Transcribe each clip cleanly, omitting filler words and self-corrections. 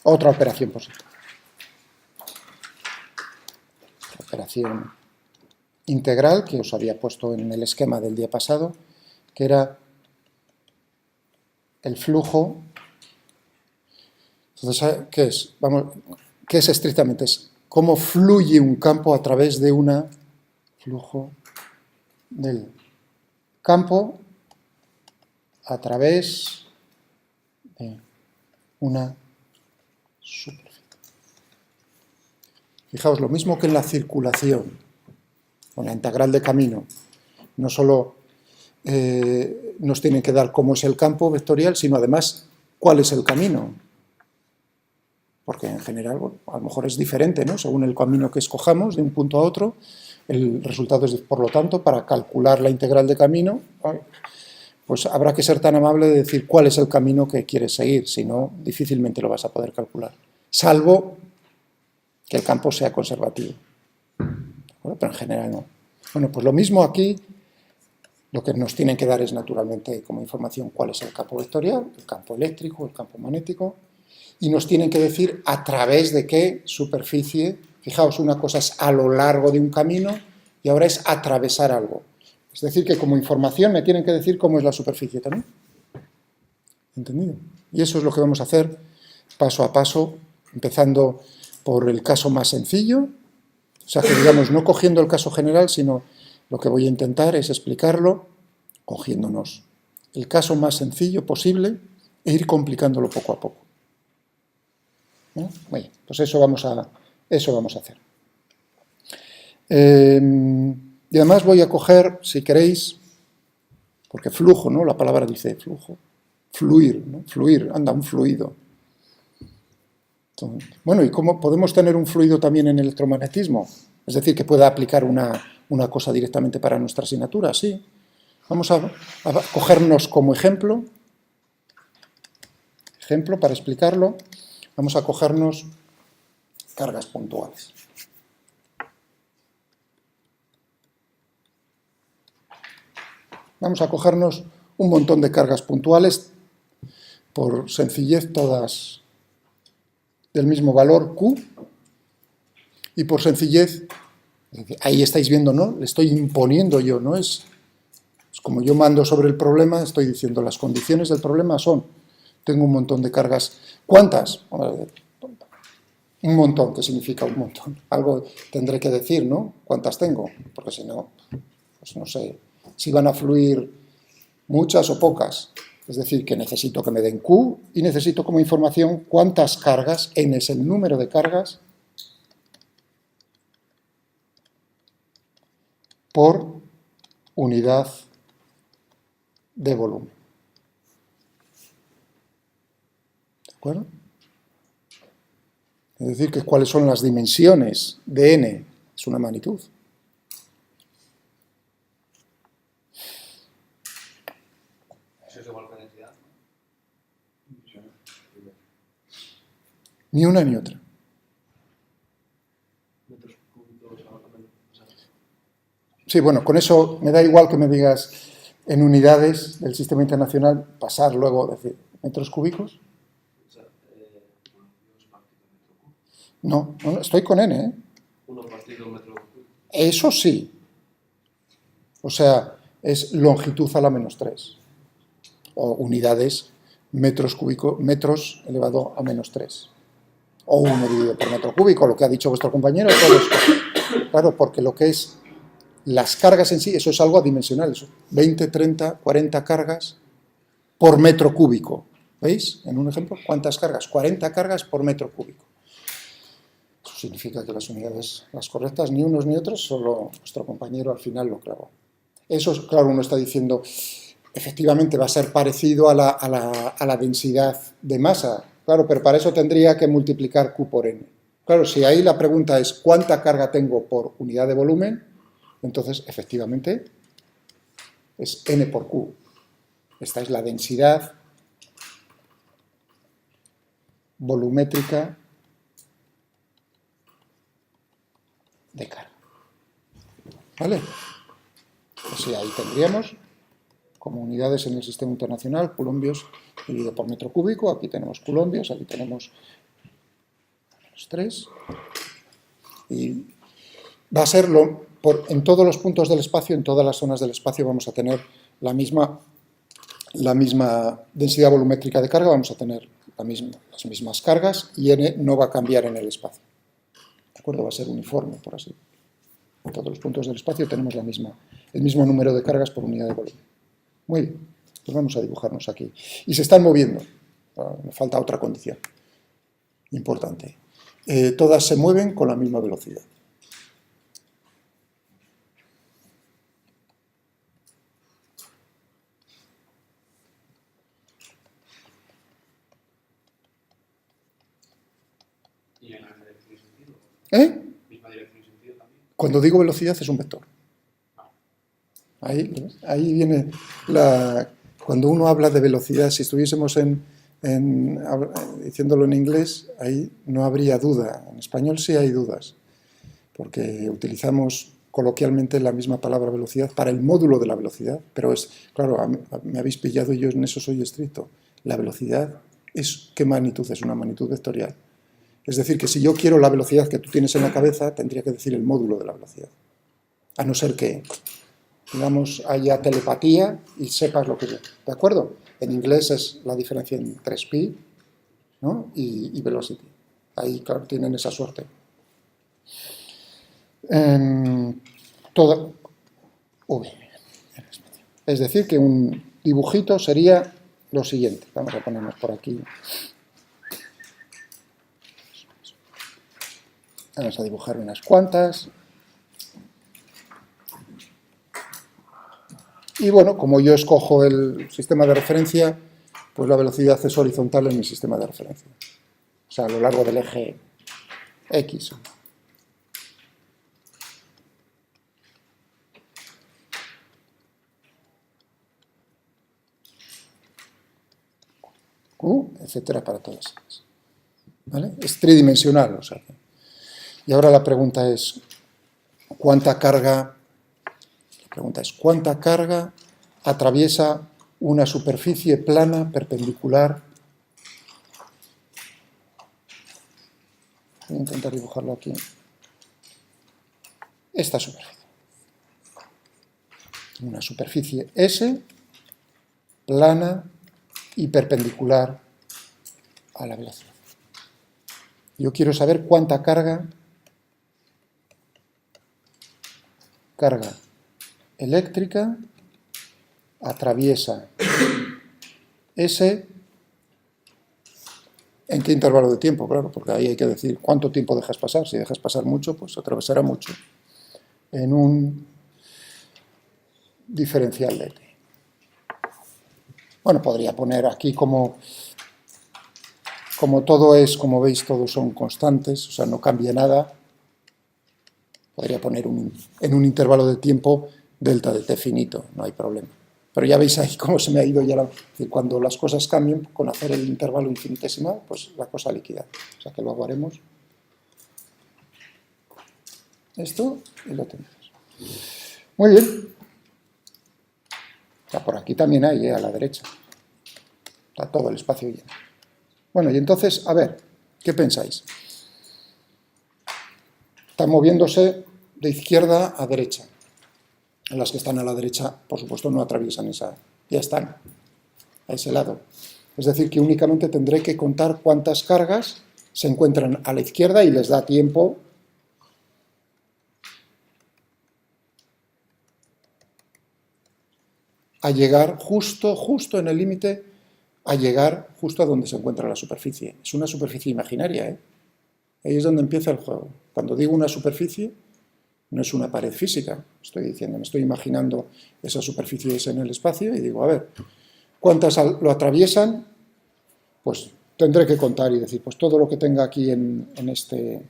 Otra operación positiva. Operación integral que os había puesto en el esquema del día pasado, que era el flujo. Entonces, ¿qué es? ¿Qué es estrictamente? Es cómo fluye un campo a través de un flujo del campo a través de una superficie. Fijaos, lo mismo que en la circulación, con la integral de camino, no solo nos tienen que dar cómo es el campo vectorial, sino además cuál es el camino. Porque en general, bueno, a lo mejor es diferente, ¿no? Según el camino que escojamos de un punto a otro, el resultado es, por lo tanto, para calcular la integral de camino, pues habrá que ser tan amable de decir cuál es el camino que quieres seguir, si no, difícilmente lo vas a poder calcular. Salvo que el campo sea conservativo. Bueno, pero en general no. Bueno, pues lo mismo aquí, lo que nos tienen que dar es naturalmente como información cuál es el campo vectorial, el campo eléctrico, el campo magnético, y nos tienen que decir a través de qué superficie. Fijaos, una cosa es a lo largo de un camino y ahora es atravesar algo. Es decir, que como información me tienen que decir cómo es la superficie también. ¿Entendido? Y eso es lo que vamos a hacer paso a paso, empezando por el caso más sencillo. O sea, que digamos, no cogiendo el caso general, sino lo que voy a intentar es explicarlo cogiéndonos el caso más sencillo posible e ir complicándolo poco a poco. Bueno, pues eso vamos a hacer. Y además voy a coger, si queréis, porque flujo, ¿no? La palabra dice flujo, fluir, ¿no? Fluir, anda, un fluido. Entonces, bueno, ¿y cómo podemos tener un fluido también en electromagnetismo? Es decir, que pueda aplicar una cosa directamente para nuestra asignatura, sí. Vamos a cogernos como ejemplo para explicarlo, vamos a cogernos cargas puntuales. Vamos a cogernos un montón de cargas puntuales, por sencillez todas del mismo valor Q, y por sencillez, ahí estáis viendo, ¿no? Le estoy imponiendo yo, ¿no? Es como yo mando sobre el problema, estoy diciendo las condiciones del problema son, tengo un montón de cargas. ¿Cuántas? Un montón, ¿qué significa un montón? Algo tendré que decir, ¿no? ¿Cuántas tengo? Porque si no, pues no sé si van a fluir muchas o pocas. Es decir, que necesito que me den Q y necesito como información cuántas cargas, N es el número de cargas por unidad de volumen. ¿De acuerdo? Es decir, que cuáles son las dimensiones de N, es una magnitud. ¿Eso es igual que densidad? Ni una ni otra. Metros cúbicos, Sí, bueno, con eso me da igual que me digas en unidades del sistema internacional, pasar luego, decir, metros cúbicos. No, estoy con N, ¿eh? 1 partido metro cúbico. Eso sí. O sea, es longitud a la menos 3. O unidades, metros cúbicos, metros elevado a menos 3. O 1 dividido por metro cúbico, lo que ha dicho vuestro compañero, todo esto. Claro, porque lo que es las cargas en sí, eso es algo adimensional. Eso, 20, 30, 40 cargas por metro cúbico. ¿Veis? En un ejemplo, ¿cuántas cargas? 40 cargas por metro cúbico. Eso significa que las unidades, las correctas, ni unos ni otros, solo nuestro compañero al final lo clavó. Eso, claro, uno está diciendo, efectivamente va a ser parecido a la densidad de masa. Claro, pero para eso tendría que multiplicar Q por N. Claro, si ahí la pregunta es ¿cuánta carga tengo por unidad de volumen? Entonces, efectivamente, es N por Q. Esta es la densidad volumétrica de carga. ¿Vale? Pues sí, ahí tendríamos como unidades en el sistema internacional, coulombios dividido por metro cúbico. Aquí tenemos coulombios, aquí tenemos Los 3. Y va a ser en todos los puntos del espacio, en todas las zonas del espacio vamos a tener la misma densidad volumétrica de carga, vamos a tener las mismas cargas y n no va a cambiar en el espacio. ¿De acuerdo? Va a ser uniforme, por así. En todos los puntos del espacio tenemos el mismo número de cargas por unidad de volumen. Muy bien, pues vamos a dibujarnos aquí. Y se están moviendo. Me falta otra condición importante. Todas se mueven con la misma velocidad. ¿Y en la misma dirección y sentido? ¿Eh? ¿Misma dirección y sentido también? Cuando digo velocidad es un vector. Ahí viene cuando uno habla de velocidad, si estuviésemos diciéndolo en inglés, ahí no habría duda. En español sí hay dudas, porque utilizamos coloquialmente la misma palabra velocidad para el módulo de la velocidad, pero claro, me habéis pillado y yo en eso soy estricto. La velocidad ¿qué magnitud es? Una magnitud vectorial. Es decir, que si yo quiero la velocidad que tú tienes en la cabeza, tendría que decir el módulo de la velocidad. A no ser que, digamos, haya telepatía y sepas lo que yo. ¿De acuerdo? En inglés es la diferencia entre speed, ¿no? y velocity. Ahí, claro, tienen esa suerte. Todo V. Es decir, que un dibujito sería lo siguiente. Vamos a ponernos por aquí. Vamos a dibujar unas cuantas. Y bueno, como yo escojo el sistema de referencia, pues la velocidad es horizontal en mi sistema de referencia. O sea, a lo largo del eje X. Q, etcétera, para todas ellas. ¿Vale? Es tridimensional, o sea. Y ahora la pregunta es, ¿cuánta carga atraviesa una superficie plana perpendicular? Voy a intentar dibujarlo aquí. Esta superficie. Una superficie S, plana y perpendicular a la velocidad. Yo quiero saber cuánta carga eléctrica atraviesa S. ¿En qué intervalo de tiempo? Claro, porque ahí hay que decir cuánto tiempo dejas pasar. Si dejas pasar mucho, pues atravesará mucho. En un diferencial de t. Bueno, podría poner aquí como todo es, como veis, todos son constantes, o sea, no cambia nada. Podría poner en un intervalo de tiempo delta de t finito, no hay problema. Pero ya veis ahí cómo se me ha ido ya cuando las cosas cambian, con hacer el intervalo infinitesimal, pues la cosa liquida. O sea que luego haremos esto y lo tenemos. Muy bien. Ya por aquí también hay, a la derecha. Está todo el espacio lleno. Bueno, y entonces, a ver, ¿qué pensáis? Están moviéndose de izquierda a derecha. Las que están a la derecha, por supuesto, no atraviesan esa, ya están a ese lado. Es decir, que únicamente tendré que contar cuántas cargas se encuentran a la izquierda y les da tiempo a llegar justo en el límite, a llegar justo a donde se encuentra la superficie. Es una superficie imaginaria, ¿eh? Ahí es donde empieza el juego. Cuando digo una superficie, no es una pared física, estoy diciendo, me estoy imaginando esa superficie en el espacio y digo, a ver, ¿cuántas lo atraviesan? Pues tendré que contar y decir, pues todo lo que tenga aquí en este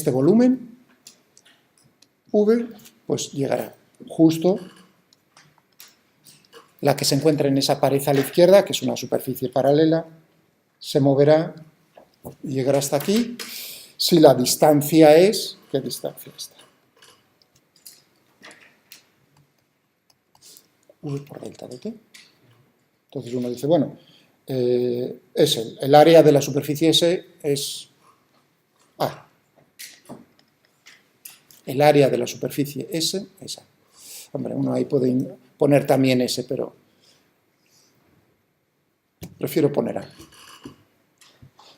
volumen, V, pues llegará justo la que se encuentra en esa pared a la izquierda, que es una superficie paralela, se moverá y llegará hasta aquí. Si la distancia es, ¿qué distancia está? V por delta de t. Entonces uno dice, bueno, S. El área de la superficie S es A. El área de la superficie S es A. Hombre, uno ahí puede poner también S, pero prefiero poner A.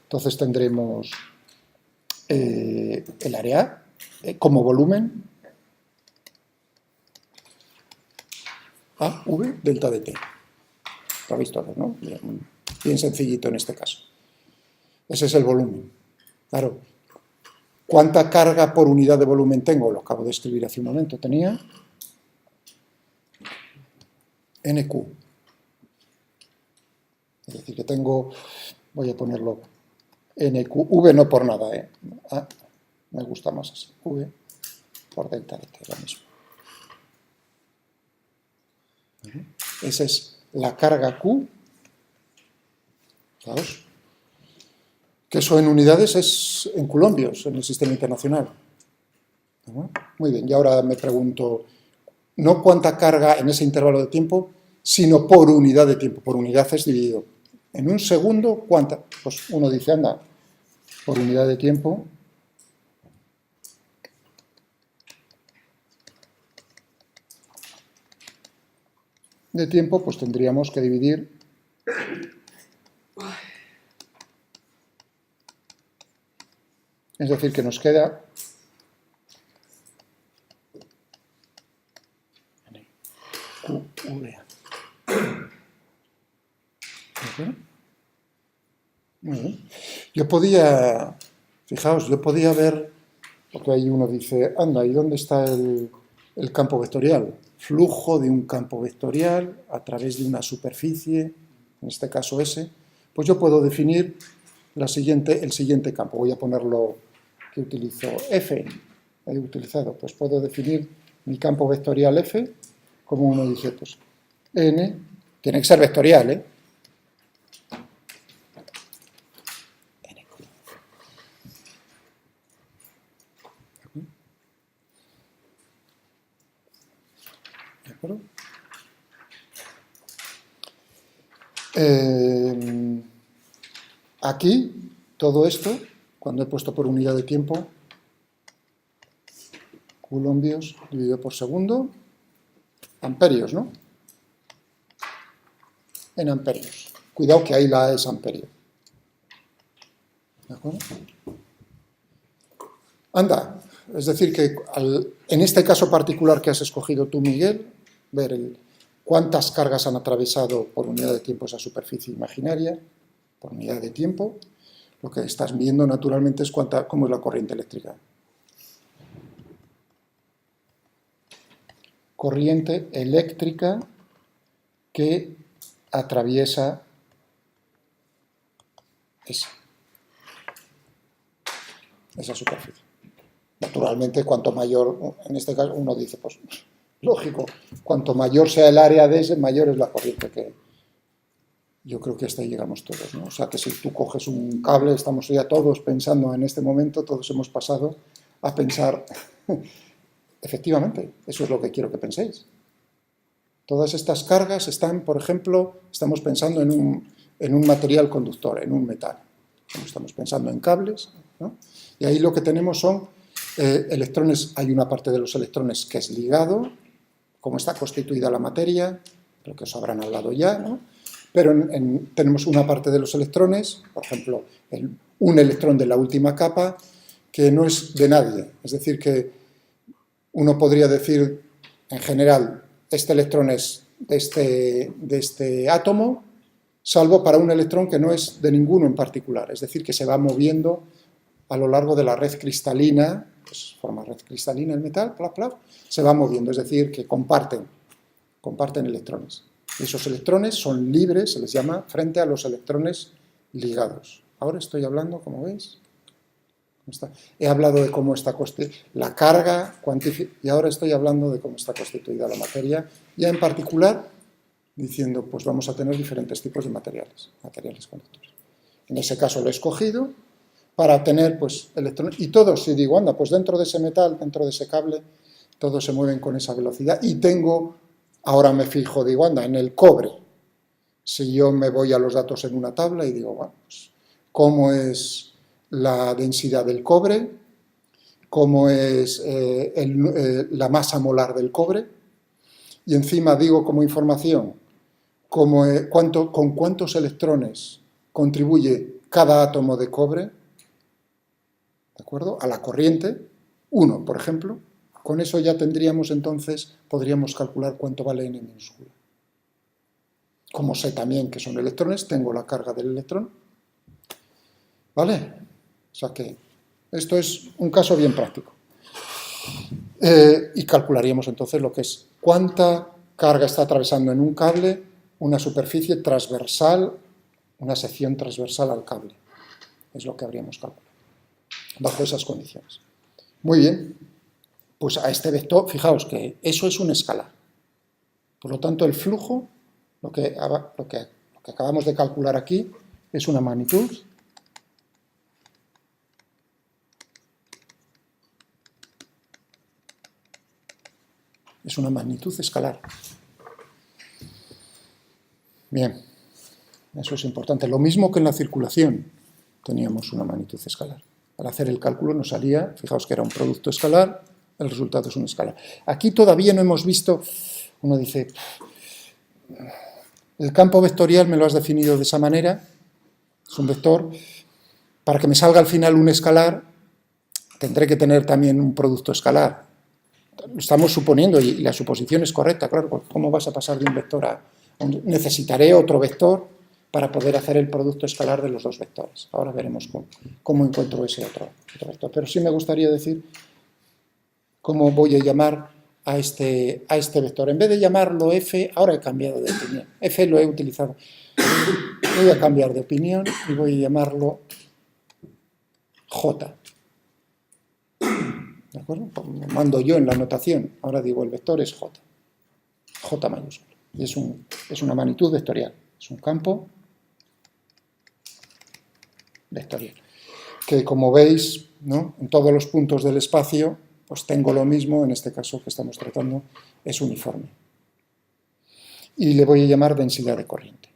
Entonces tendremos el área A como volumen A, V, delta de T. Lo habéis todo, ¿no? Bien sencillito en este caso. Ese es el volumen. Claro, ¿cuánta carga por unidad de volumen tengo? Lo acabo de escribir hace un momento. Tenía NQ. Es decir, que tengo, voy a ponerlo NQ, V no por nada, me gusta más así, V por delta de T, lo mismo. Esa es la carga Q, fijaos, que eso en unidades es en coulombios en el sistema internacional. Muy bien, y ahora me pregunto, no cuánta carga en ese intervalo de tiempo, sino por unidad de tiempo, por unidad es dividido. En un segundo, ¿cuánta? Pues uno dice, anda, por unidad de tiempo, pues tendríamos que dividir es decir, que nos queda QVA. Muy bien. Yo podía, fijaos, yo podía ver, porque ahí uno dice, anda, ¿y dónde está el campo vectorial? Flujo de un campo vectorial a través de una superficie, en este caso S, pues yo puedo definir el siguiente campo. Voy a ponerlo que utilizo F, he utilizado, pues puedo definir mi campo vectorial F, como uno dice, pues N, tiene que ser vectorial, ¿De acuerdo? Aquí, todo esto, cuando he puesto por unidad de tiempo, coulombios dividido por segundo, amperios, ¿no? En amperios. Cuidado que ahí la A es amperio. ¿De acuerdo? Anda, es decir que en este caso particular que has escogido tú, Miguel, ver cuántas cargas han atravesado por unidad de tiempo esa superficie imaginaria, por unidad de tiempo, lo que estás viendo naturalmente es cómo es la corriente eléctrica. Corriente eléctrica que atraviesa esa superficie. Naturalmente, cuanto mayor, en este caso uno dice, pues lógico, cuanto mayor sea el área de ese, mayor es la corriente que yo creo que hasta ahí llegamos todos, ¿no? O sea, que si tú coges un cable, estamos ya todos pensando en este momento, todos hemos pasado a pensar, efectivamente, eso es lo que quiero que penséis. Todas estas cargas están, por ejemplo, estamos pensando en un material conductor, en un metal. Estamos pensando en cables, ¿no? Y ahí lo que tenemos son electrones, hay una parte de los electrones que es ligado, cómo está constituida la materia, lo que os habrán hablado ya, ¿no? Pero tenemos una parte de los electrones, por ejemplo, un electrón de la última capa, que no es de nadie. Es decir, que uno podría decir, en general, este electrón es de este átomo, salvo para un electrón que no es de ninguno en particular. Es decir, que se va moviendo a lo largo de la red cristalina, pues forma red cristalina el metal, se va moviendo. Es decir, que comparten electrones. Esos electrones son libres, se les llama, frente a los electrones ligados. Ahora estoy hablando, como veis, he hablado de cómo está la carga y ahora estoy hablando de cómo está constituida la materia, ya en particular diciendo, pues vamos a tener diferentes tipos de materiales conductores. En ese caso lo he escogido para tener, pues, electrones, y todos, si digo, anda, pues dentro de ese metal, dentro de ese cable, todos se mueven con esa velocidad, y tengo, ahora me fijo, digo, anda, en el cobre, Si yo me voy a los datos en una tabla y digo, bueno, pues, ¿cómo es la densidad del cobre? ¿Cómo es la masa molar del cobre? Y encima digo como información con cuántos electrones contribuye cada átomo de cobre, ¿de acuerdo? A la corriente, 1, por ejemplo. Con eso ya tendríamos entonces, podríamos calcular cuánto vale n minúscula. Como sé también que son electrones, tengo la carga del electrón. ¿Vale? O sea que esto es un caso bien práctico. Y calcularíamos entonces lo que es cuánta carga está atravesando en un cable una superficie transversal, una sección transversal al cable. Es lo que habríamos calculado bajo esas condiciones. Muy bien. Pues a este vector, fijaos que eso es un escalar. Por lo tanto, el flujo, lo que acabamos de calcular aquí, es una magnitud escalar. Bien, eso es importante. Lo mismo que en la circulación teníamos una magnitud escalar. Al hacer el cálculo nos salía, fijaos que era un producto escalar, el resultado es un escalar. Aquí todavía no hemos visto, uno dice, el campo vectorial me lo has definido de esa manera, es un vector, para que me salga al final un escalar, tendré que tener también un producto escalar. Lo estamos suponiendo y la suposición es correcta, claro, ¿cómo vas a pasar de un vector a necesitaré otro vector para poder hacer el producto escalar de los dos vectores? Ahora veremos cómo encuentro ese otro vector. Pero sí me gustaría decir cómo voy a llamar a este vector. En vez de llamarlo f, ahora he cambiado de opinión. F lo he utilizado. Voy a cambiar de opinión y voy a llamarlo j. ¿De acuerdo? Lo mando yo en la notación. Ahora digo el vector es j. J mayúscula. Y es una magnitud vectorial. Es un campo vectorial. Que como veis, ¿no?, en todos los puntos del espacio, pues tengo lo mismo, en este caso que estamos tratando, es uniforme. Y le voy a llamar densidad de corriente.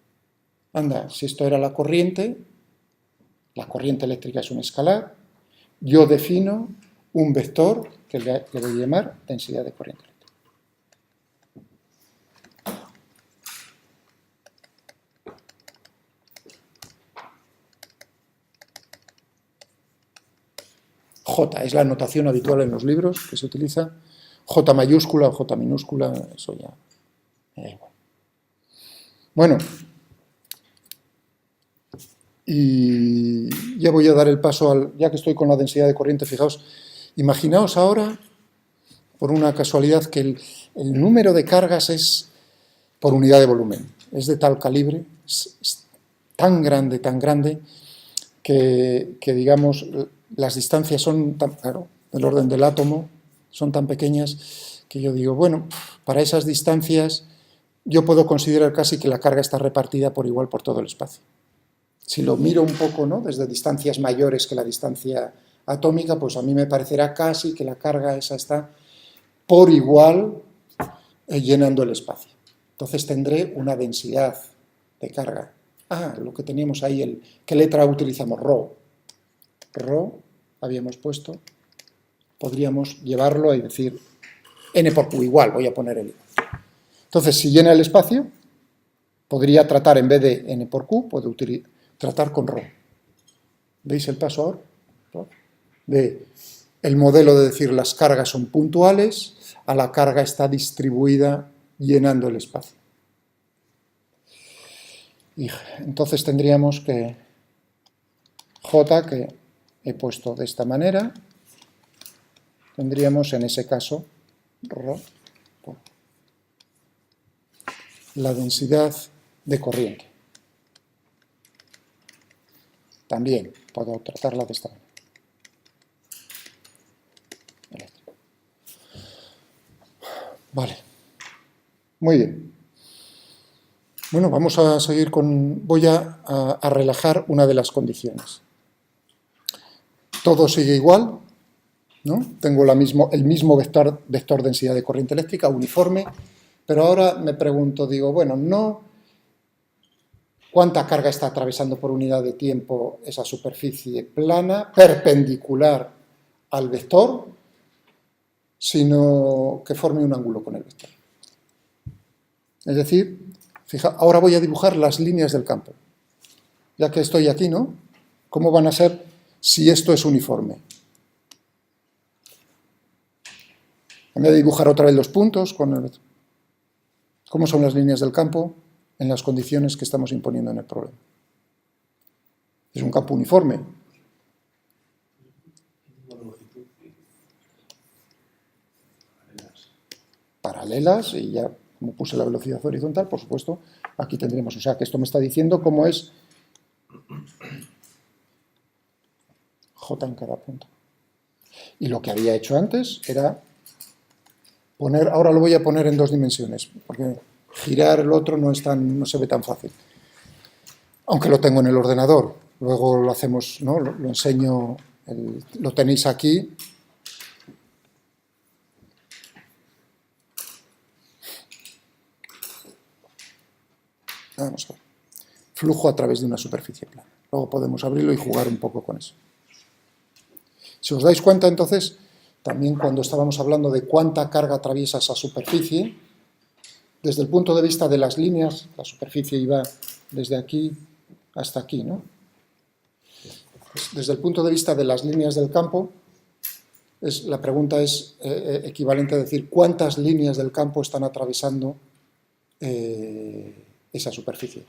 Anda, si esto era la corriente eléctrica es un escalar, yo defino un vector que le voy a llamar densidad de corriente eléctrica. J es la notación habitual en los libros que se utiliza. J mayúscula o J minúscula, eso ya me da igual. Bueno, y ya voy a dar el paso ya que estoy con la densidad de corriente, fijaos, imaginaos ahora, por una casualidad, que el número de cargas es por unidad de volumen. Es de tal calibre, es tan grande, que digamos, las distancias son claro, del orden del átomo, son tan pequeñas que yo digo, bueno, para esas distancias yo puedo considerar casi que la carga está repartida por igual por todo el espacio. Si lo miro un poco, ¿no?, desde distancias mayores que la distancia atómica, pues a mí me parecerá casi que la carga esa está por igual llenando el espacio. Entonces tendré una densidad de carga. Lo que teníamos ahí, ¿qué letra utilizamos? Rho. Rho, habíamos puesto, podríamos llevarlo y decir n por q, igual, voy a poner el igual. Entonces, si llena el espacio, podría tratar en vez de n por q, puedo tratar con rho. ¿Veis el paso ahora? De el modelo de decir las cargas son puntuales, a la carga está distribuida llenando el espacio. Y entonces tendríamos que J, que he puesto de esta manera, tendríamos en ese caso ρ, la densidad de corriente. También puedo tratarla de esta manera. Vale. Muy bien. Bueno, vamos a seguir voy a relajar una de las condiciones. Todo sigue igual, ¿no? Tengo el mismo vector densidad de corriente eléctrica, uniforme, pero ahora me pregunto, digo, bueno, no cuánta carga está atravesando por unidad de tiempo esa superficie plana, perpendicular al vector, sino que forme un ángulo con el vector. Es decir, fija, ahora voy a dibujar las líneas del campo. Ya que estoy aquí, ¿no? ¿Cómo van a ser si esto es uniforme? Voy a dibujar otra vez los puntos con el vector. ¿Cómo son las líneas del campo en las condiciones que estamos imponiendo en el problema? Es un campo uniforme. Paralelas, y ya como puse la velocidad horizontal, por supuesto, aquí tendremos, o sea que esto me está diciendo cómo es J en cada punto. Y lo que había hecho antes era poner, ahora lo voy a poner en 2 dimensiones, porque girar el otro no se ve tan fácil. Aunque lo tengo en el ordenador, luego lo hacemos, ¿no? Lo enseño, lo tenéis aquí. Vamos a ver. Flujo a través de una superficie plana. Luego podemos abrirlo y jugar un poco con eso. Si os dais cuenta, entonces, también cuando estábamos hablando de cuánta carga atraviesa esa superficie, desde el punto de vista de las líneas, la superficie iba desde aquí hasta aquí, ¿no? Pues desde el punto de vista de las líneas del campo, la pregunta es equivalente a decir cuántas líneas del campo están atravesando esa superficie.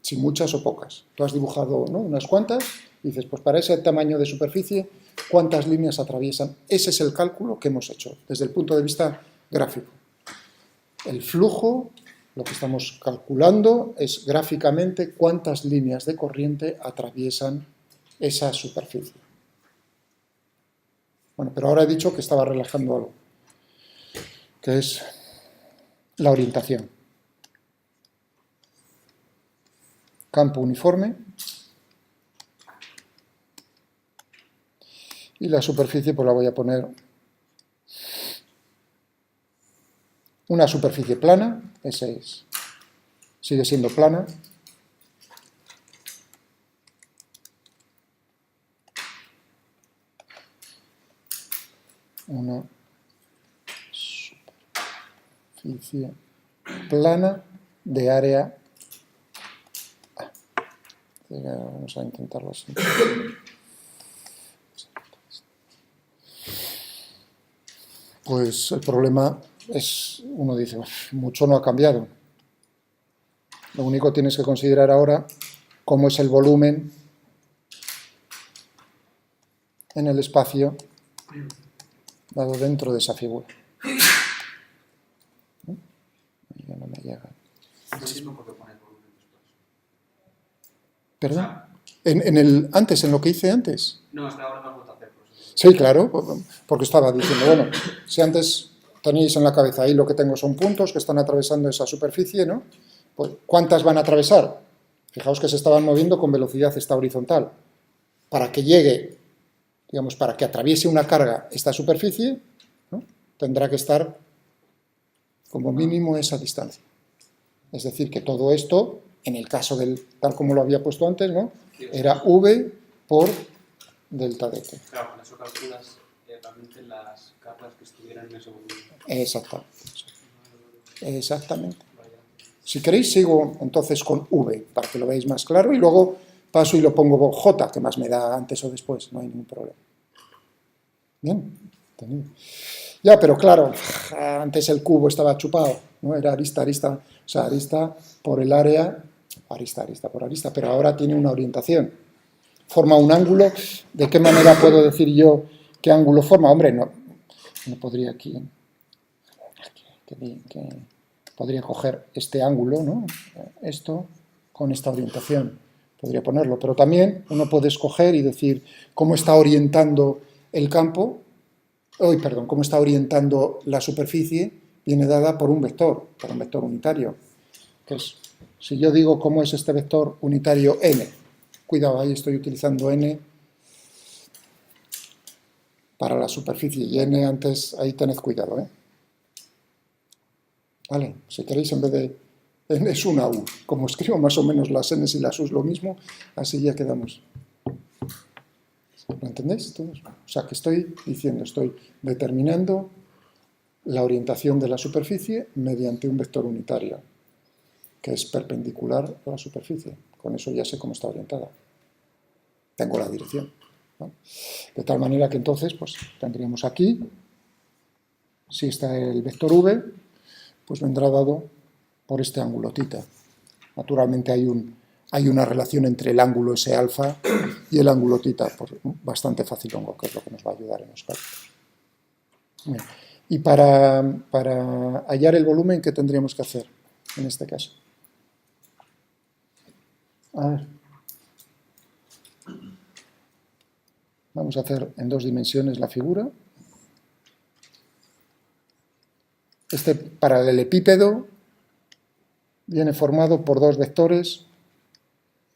Si muchas o pocas. Tú has dibujado, ¿no?, unas cuantas y dices, pues para ese tamaño de superficie, ¿cuántas líneas atraviesan? Ese es el cálculo que hemos hecho desde el punto de vista gráfico. El flujo, lo que estamos calculando es gráficamente cuántas líneas de corriente atraviesan esa superficie. Bueno, pero ahora he dicho que estaba relajando algo, que es la orientación. Campo uniforme y la superficie pues la voy a poner una superficie plana, esa sigue siendo plana. Una superficie plana de área A. Vamos a intentarlo así. Pues el problema es, uno dice, mucho no ha cambiado. Lo único que tienes que considerar ahora cómo es el volumen en el espacio dado dentro de esa figura. Ya no me llega. Lo mismo porque pone el volumen después. ¿Perdón? ¿En lo que hice antes? No, hasta ahora no has vuelto a hacer. Por eso. Sí, claro, porque estaba diciendo, bueno, si antes teníais en la cabeza ahí lo que tengo son puntos que están atravesando esa superficie, ¿no? Pues, ¿cuántas van a atravesar? Fijaos que se estaban moviendo con velocidad esta horizontal. Para que llegue, digamos, para que atraviese una carga esta superficie, ¿no?, tendrá que estar como mínimo esa distancia. Es decir, que todo esto, en el caso del, tal como lo había puesto antes, ¿no?, era V por delta dt. Claro, con eso calculas realmente las cargas que estuvieran en ese volumen. Exactamente. Exactamente. Si queréis, sigo entonces con V, para que lo veáis más claro, y luego paso y lo pongo J, que más me da antes o después, no hay ningún problema. Bien, entendido. Ya, pero claro, antes el cubo estaba chupado, ¿no? Era arista, o sea, arista por el área, arista por arista, pero ahora tiene una orientación. Forma un ángulo. ¿De qué manera puedo decir yo qué ángulo forma? Hombre, no podría aquí podría coger este ángulo, ¿no?, esto, con esta orientación. Podría ponerlo, pero también uno puede escoger y decir cómo está orientando el campo, cómo está orientando la superficie, viene dada por un vector unitario. Entonces, si yo digo cómo es este vector unitario n, cuidado, ahí estoy utilizando n para la superficie y n antes, ahí tened cuidado, ¿eh? Vale, si queréis, en vez de N es una U. Como escribo más o menos las Ns y las Us lo mismo, así ya quedamos. ¿Lo entendéis todos? O sea, que estoy diciendo, estoy determinando la orientación de la superficie mediante un vector unitario, que es perpendicular a la superficie. Con eso ya sé cómo está orientada. Tengo la dirección, ¿no? De tal manera que entonces, pues tendríamos aquí, si está el vector v, pues vendrá dado por este ángulo θ. Naturalmente hay una relación entre el ángulo S alfa y el ángulo θ, pues, bastante facilongo, que es lo que nos va a ayudar en los cálculos. Bien. Y para hallar el volumen, ¿qué tendríamos que hacer en este caso? A ver. Vamos a hacer en 2 dimensiones la figura. Este paralelepípedo viene formado por 2 vectores,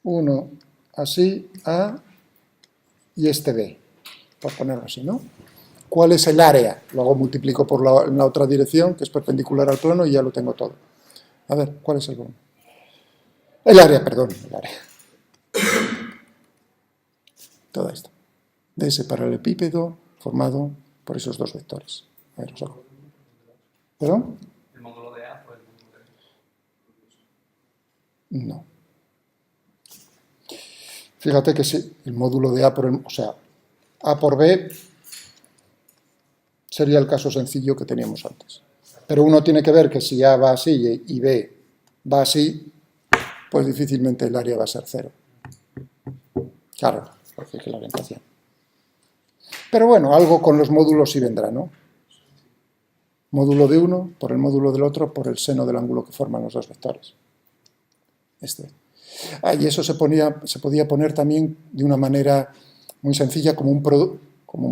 uno así, A, y este B, por ponerlo así, ¿no? ¿Cuál es el área? Luego multiplico por la otra dirección, que es perpendicular al plano, y ya lo tengo todo. A ver, ¿cuál es el volumen? El área. Todo esto. De ese paralelepípedo formado por esos 2 vectores. A ver, os hago. ¿Perdón? ¿El módulo de A o el módulo de B? No. Fíjate que sí, el módulo de A o sea, A por B sería el caso sencillo que teníamos antes. Pero uno tiene que ver que si A va así y B va así, pues difícilmente el área va a ser 0. Claro, porque es la orientación. Pero bueno, algo con los módulos sí vendrá, ¿no? Módulo de uno por el módulo del otro por el seno del ángulo que forman los 2 vectores. Y eso se podía poner también de una manera muy sencilla como un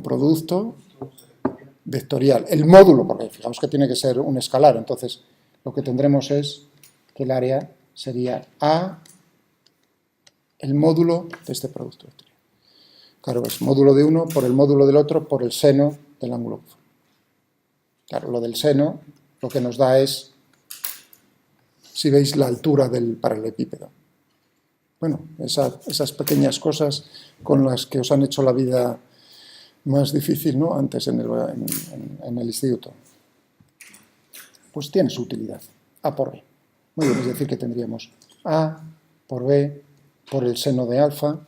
producto vectorial. El módulo, porque fijaos que tiene que ser un escalar, entonces lo que tendremos es que el área sería A, el módulo de este producto vectorial. Claro, es módulo de uno por el módulo del otro por el seno del ángulo que forma. Claro, lo del seno lo que nos da es, si veis, la altura del paralelepípedo. Bueno, esas pequeñas cosas con las que os han hecho la vida más difícil, ¿no? Antes en el instituto. Pues tiene su utilidad, A por B. Muy bien, es decir, que tendríamos A por B por el seno de alfa,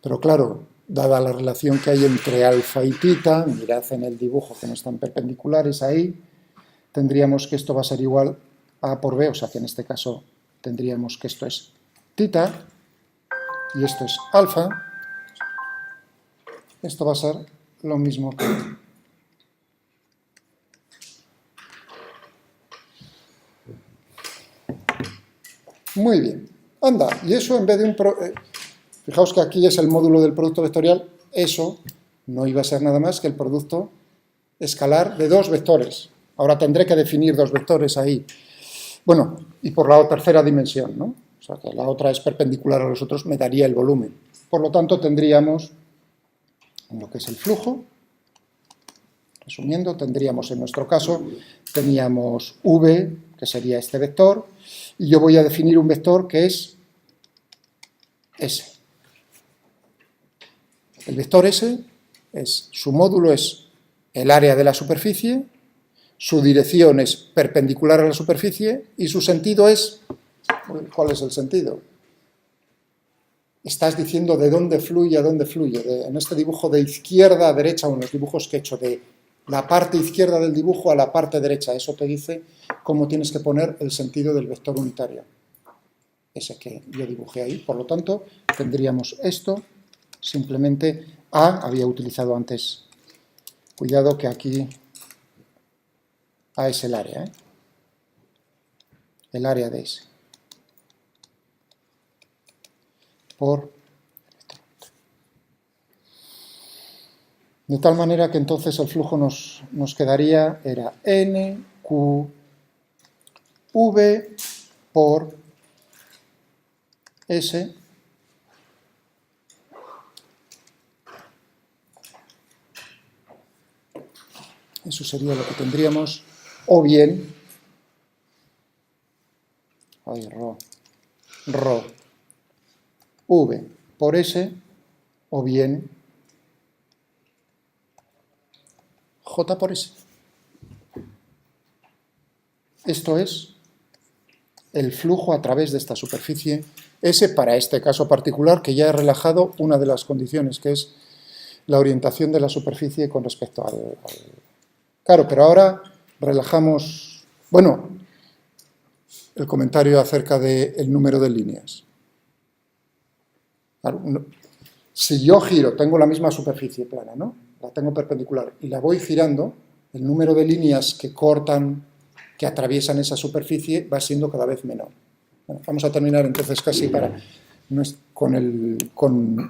pero claro, dada la relación que hay entre alfa y θ, mirad en el dibujo que no están perpendiculares ahí, tendríamos que esto va a ser igual a A por B, o sea que en este caso tendríamos que esto es θ y esto es alfa. Esto va a ser lo mismo que... Muy bien. Anda, y eso en vez de un... Fijaos que aquí es el módulo del producto vectorial, eso no iba a ser nada más que el producto escalar de 2 vectores. Ahora tendré que definir 2 vectores ahí. Bueno, y por la tercera dimensión, ¿no? O sea, que la otra es perpendicular a los otros, me daría el volumen. Por lo tanto, tendríamos lo que es el flujo. Resumiendo, tendríamos en nuestro caso, teníamos V, que sería este vector, y yo voy a definir un vector que es S. El vector S, su módulo es el área de la superficie, su dirección es perpendicular a la superficie y su sentido es... ¿Cuál es el sentido? Estás diciendo de dónde fluye a dónde fluye. En este dibujo de izquierda a derecha, o en los dibujos que he hecho de la parte izquierda del dibujo a la parte derecha. Eso te dice cómo tienes que poner el sentido del vector unitario. Ese que yo dibujé ahí. Por lo tanto, tendríamos esto. Simplemente A había utilizado antes. Cuidado que aquí A es el área, ¿eh? El área de S. Por... De tal manera que entonces el flujo nos quedaría, era N, Q, V por S eso sería lo que tendríamos, o bien, a Ay, rho V por S, o bien J por S. Esto es el flujo a través de esta superficie S para este caso particular, que ya he relajado una de las condiciones, que es la orientación de la superficie con respecto al... Claro, pero ahora relajamos... Bueno, el comentario acerca del número de líneas. Claro, si yo giro, tengo la misma superficie plana, ¿no? La tengo perpendicular y la voy girando, el número de líneas que cortan, que atraviesan esa superficie va siendo cada vez menor. Bueno, vamos a terminar entonces casi con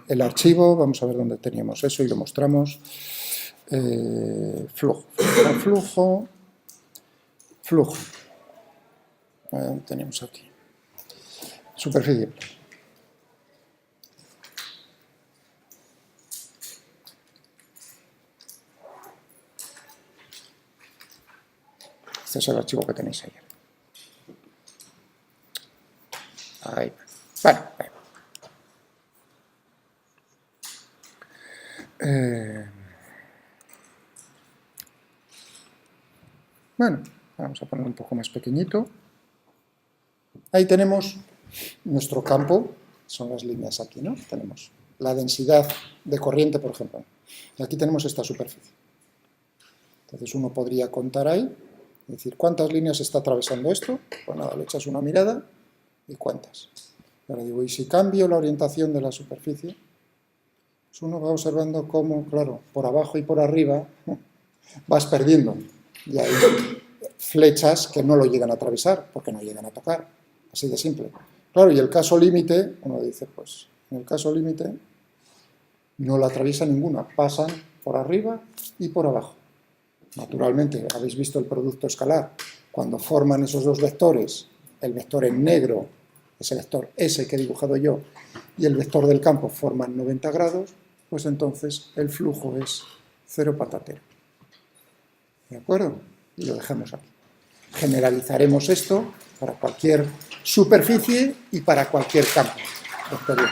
el archivo. Vamos a ver dónde teníamos eso y lo mostramos. Flujo. ¿Dónde tenemos aquí? Superficie. Este es el archivo que tenéis ahí. Ahí. Bueno. Bueno, vamos a ponerlo un poco más pequeñito. Ahí tenemos nuestro campo, son las líneas aquí, ¿no? Tenemos la densidad de corriente, por ejemplo. Y aquí tenemos esta superficie. Entonces uno podría contar ahí, es decir, ¿cuántas líneas está atravesando esto? Pues nada, le echas una mirada y cuántas. Ahora digo, ¿y si cambio la orientación de la superficie? Pues uno va observando cómo, claro, por abajo y por arriba vas perdiendo. Y hay flechas que no lo llegan a atravesar porque no llegan a tocar. Así de simple. Claro, y el caso límite, uno dice, pues, en el caso límite no la atraviesa ninguna. Pasan por arriba y por abajo. Naturalmente, habéis visto el producto escalar. Cuando forman esos dos vectores, el vector en negro, ese vector S que he dibujado yo, y el vector del campo forman 90 grados, pues entonces el flujo es 0 patatero. ¿De acuerdo? Y lo dejamos aquí. Generalizaremos esto para cualquier superficie y para cualquier campo vectorial.